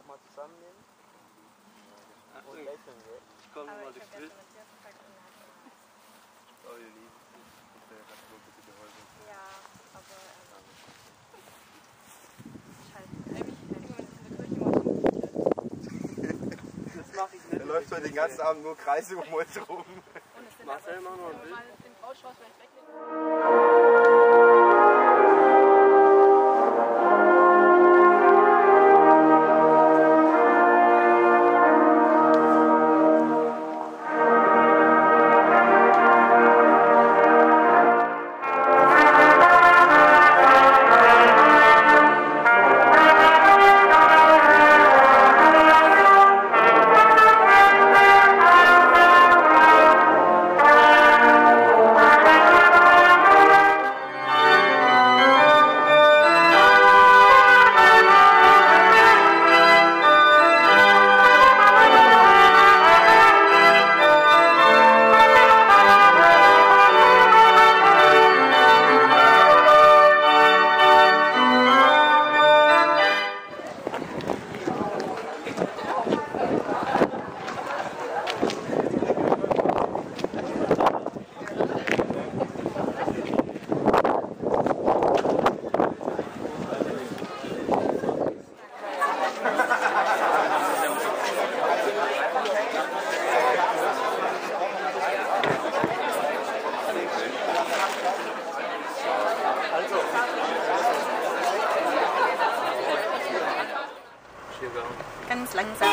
nochmal zusammennehmen und lächeln, gell? Ich komme mal durchs Bild. Oh, ihr Lieben, der hat wohl bitte geholfen. Ja, aber Das mache ich nicht. Er läuft heute den ganzen Abend nur Kreise um uns rum. Marcel, mach noch ein Bild. den Brautstrauß vielleicht weglegen. Ganz langsam.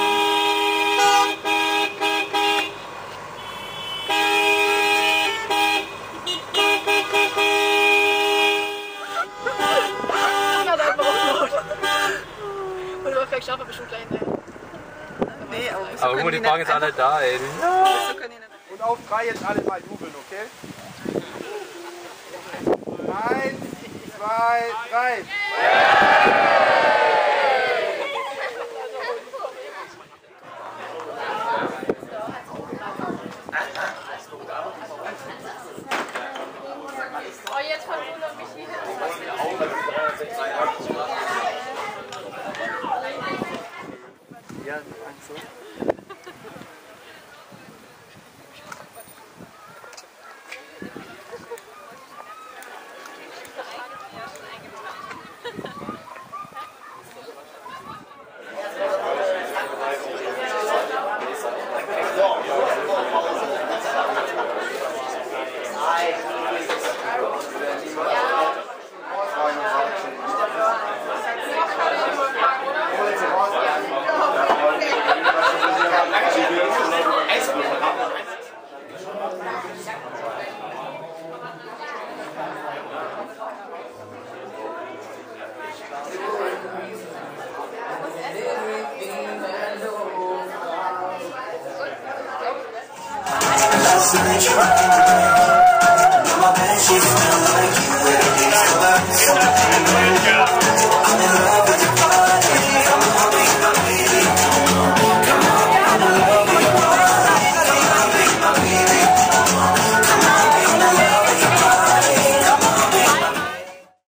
Oder war vielleicht schaffen wir bestimmt gleich, ne? Nee, Aber guck mal, die fangen jetzt alle da, ey. Und auf 3 jetzt alle mal jubeln, okay? 1, 2, 3. Oh, jetzt verwundert mich wieder. Ja, so. She's